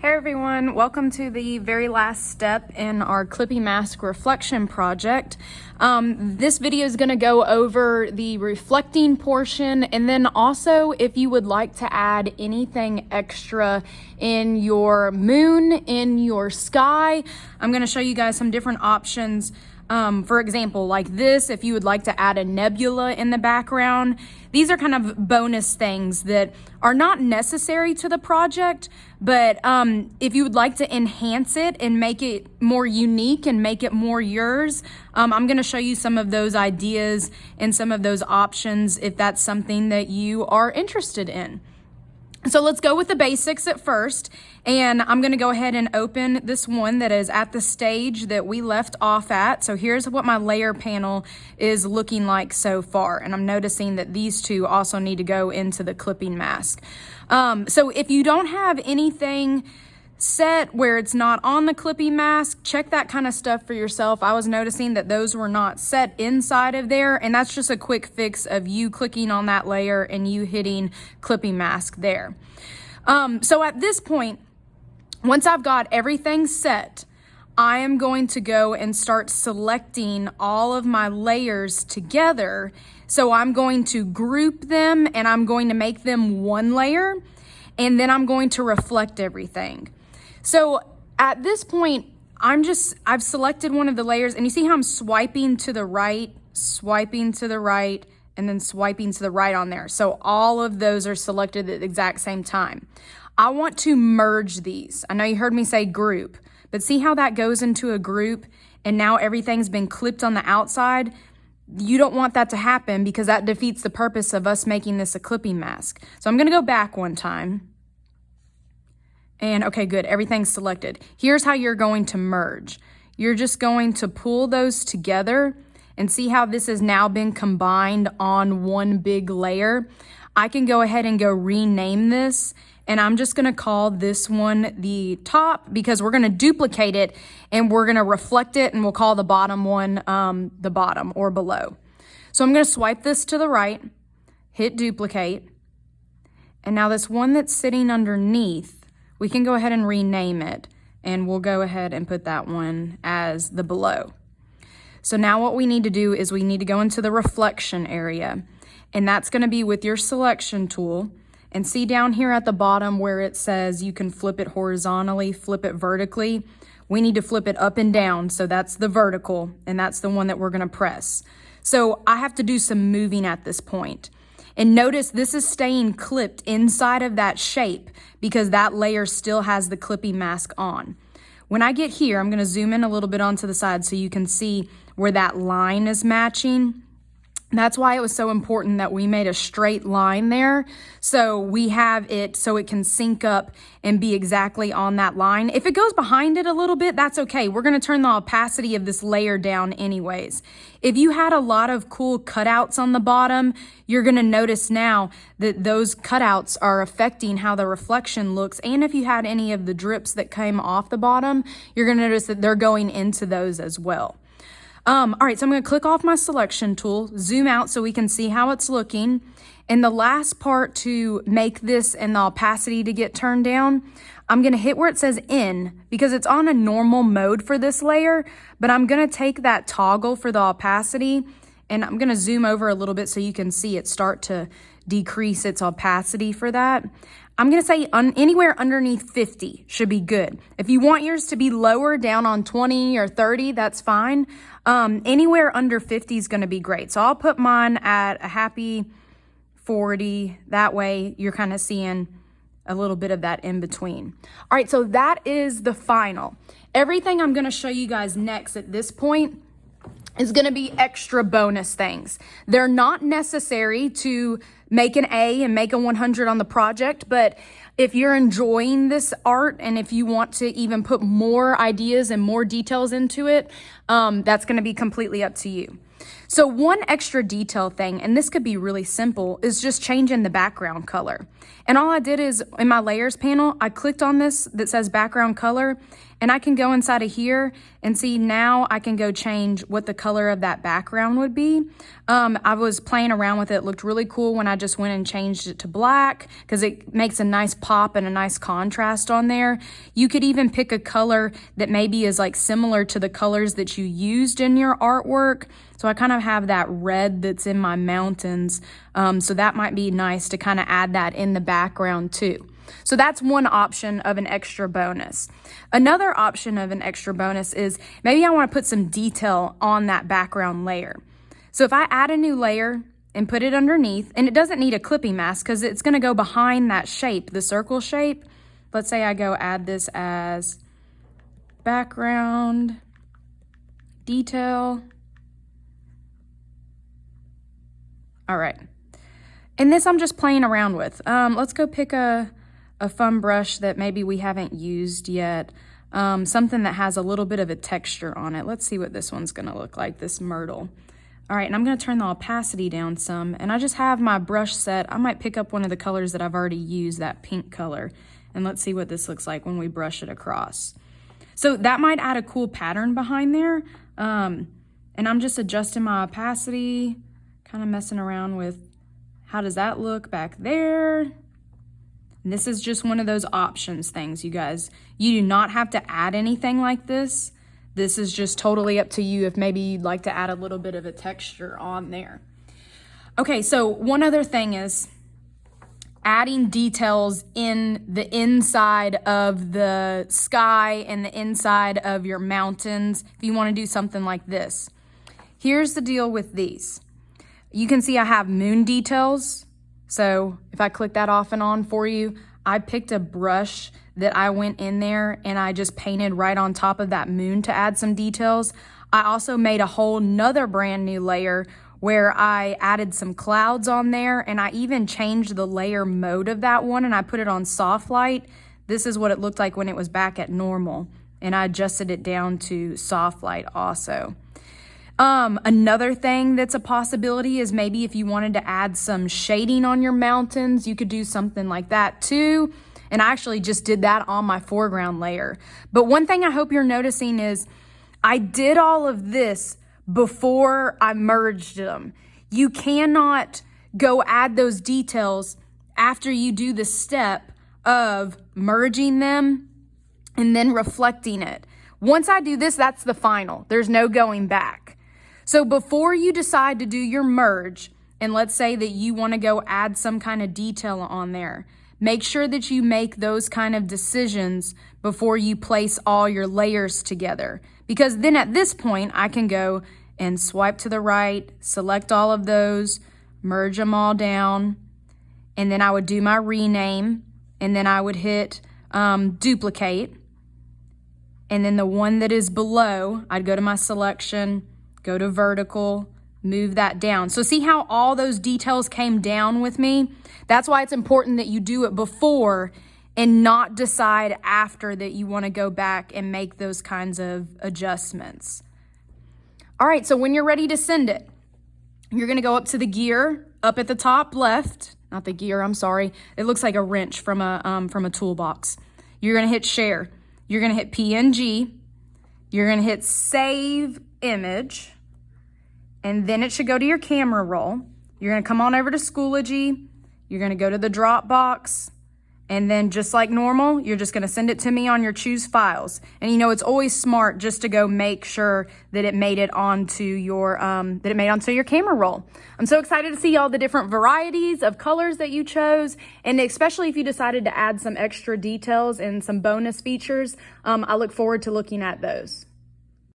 Hey everyone, welcome to the very last step in our Clippy Mask reflection project. This video is going to go over the reflecting portion, and then also if you would like to add anything extra in your moon, in your sky, I'm going to show you guys some different options. For example, like this, if you would like to add a nebula in the background, these are kind of bonus things that are not necessary to the project, but if you would like to enhance it and make it more unique and make it more yours, I'm going to show you some of those ideas and some of those options if that's something that you are interested in. So let's go with the basics at first, and I'm going to go ahead and open this one that is at the stage that we left off at. So here's what my layer panel is looking like so far, and I'm noticing that these two also need to go into the clipping mask. So if you don't have anything set where it's not on the clipping mask, check that kind of stuff for yourself. I was noticing that those were not set inside of there, and that's just a quick fix of you clicking on that layer and you hitting clipping mask there. So at this point, once I've got everything set, I am going to go and start selecting all of my layers together. So I'm going to group them and I'm going to make them one layer, and then I'm going to reflect everything. So at this point, I've selected one of the layers, and you see how I'm swiping to the right, and then swiping to the right on there. So all of those are selected at the exact same time. I want to merge these. I know you heard me say group, but see how that goes into a group and now everything's been clipped on the outside? You don't want that to happen because that defeats the purpose of us making this a clipping mask. So I'm gonna go back one time. And okay, good, everything's selected. Here's how you're going to merge. You're just going to pull those together and see how this has now been combined on one big layer. I can go ahead and go rename this, and I'm just gonna call this one the top because we're gonna duplicate it and we're gonna reflect it, and we'll call the bottom one the bottom or below. So I'm gonna swipe this to the right, hit duplicate, and now this one that's sitting underneath, we can go ahead and rename it, and we'll go ahead and put that one as the below. So now what we need to do is we need to go into the reflection area, and that's going to be with your selection tool. And see down here at the bottom where it says you can flip it horizontally, flip it vertically. We need to flip it up and down, so that's the vertical, and that's the one that we're going to press. So I have to do some moving at this point. And notice this is staying clipped inside of that shape because that layer still has the clipping mask on. When I get here, I'm going to zoom in a little bit onto the side so you can see where that line is matching. That's why it was so important that we made a straight line there, so we have it so it can sync up and be exactly on that line. If it goes behind it a little bit, that's okay. We're going to turn the opacity of this layer down anyways. If you had a lot of cool cutouts on the bottom, you're going to notice now that those cutouts are affecting how the reflection looks, and if you had any of the drips that came off the bottom, you're going to notice that they're going into those as well. All right, so I'm going to click off my selection tool, zoom out so we can see how it's looking. And the last part to make this and the opacity to get turned down, I'm going to hit where it says in because it's on a normal mode for this layer, but I'm going to take that toggle for the opacity and I'm going to zoom over a little bit so you can see it start to decrease its opacity for that. I'm going to say anywhere underneath 50 should be good. If you want yours to be lower, down on 20 or 30, that's fine. Anywhere under 50 is going to be great. So I'll put mine at a happy 40. That way you're kind of seeing a little bit of that in between. All right, so that is the final. Everything I'm going to show you guys next at this point is going to be extra bonus things. They're not necessary to make an A and make a 100 on the project, but if you're enjoying this art and if you want to even put more ideas and more details into it, that's going to be completely up to you. So one extra detail thing, and this could be really simple, is just changing the background color. And all I did is in my layers panel, I clicked on this that says background color, and I can go inside of here and see now I can go change what the color of that background would be. I was playing around with it. It looked really cool when I just went and changed it to black because it makes a nice pop and a nice contrast on there. You could even pick a color that maybe is like similar to the colors that you used in your artwork. So I kind of have that red that's in my mountains. So that might be nice to kind of add that in the background too. So that's one option of an extra bonus. Another option of an extra bonus is maybe I want to put some detail on that background layer. So if I add a new layer and put it underneath, and it doesn't need a clipping mask because it's going to go behind that shape, the circle shape. Let's say I go add this as background detail. All right. And this I'm just playing around with. Let's go pick a fun brush that maybe we haven't used yet. Something that has a little bit of a texture on it. Let's see what this one's going to look like, this myrtle. All right, and I'm going to turn the opacity down some. And I just have my brush set. I might pick up one of the colors that I've already used, that pink color. And let's see what this looks like when we brush it across. So that might add a cool pattern behind there. And I'm just adjusting my opacity, kind of messing around with how does that look back there. And this is just one of those options things, you guys. You do not have to add anything like this. This is just totally up to you if maybe you'd like to add a little bit of a texture on there. Okay, so one other thing is adding details in the inside of the sky and the inside of your mountains if you want to do something like this. Here's the deal with these. You can see I have moon details. So if I click that off and on for you, I picked a brush that I went in there and I just painted right on top of that moon to add some details. I also made a whole nother brand new layer where I added some clouds on there, and I even changed the layer mode of that one and I put it on soft light. This is what it looked like when it was back at normal, and I adjusted it down to soft light also. Another thing that's a possibility is maybe if you wanted to add some shading on your mountains, you could do something like that too. And I actually just did that on my foreground layer. But one thing I hope you're noticing is I did all of this before I merged them. You cannot go add those details after you do the step of merging them and then reflecting it. Once I do this, that's the final. There's no going back. So before you decide to do your merge, and let's say that you want to go add some kind of detail on there, make sure that you make those kind of decisions before you place all your layers together. Because then at this point, I can go and swipe to the right, select all of those, merge them all down, and then I would do my rename, and then I would hit duplicate. And then the one that is below, I'd go to my selection, go to vertical, move that down. So see how all those details came down with me? That's why it's important that you do it before and not decide after that you want to go back and make those kinds of adjustments. All right, so when you're ready to send it, you're going to go up to the gear up at the top left, not the gear, I'm sorry. It looks like a wrench from a toolbox. You're going to hit share. You're going to hit PNG. You're going to hit save image, and then it should go to your camera roll. You're going to come on over to Schoology. You're going to go to the Dropbox, and then just like normal, you're just going to send it to me on your choose files. And you know, it's always smart just to go make sure that it made it onto your camera roll. I'm so excited to see all the different varieties of colors that you chose, and especially if you decided to add some extra details and some bonus features. I look forward to looking at those.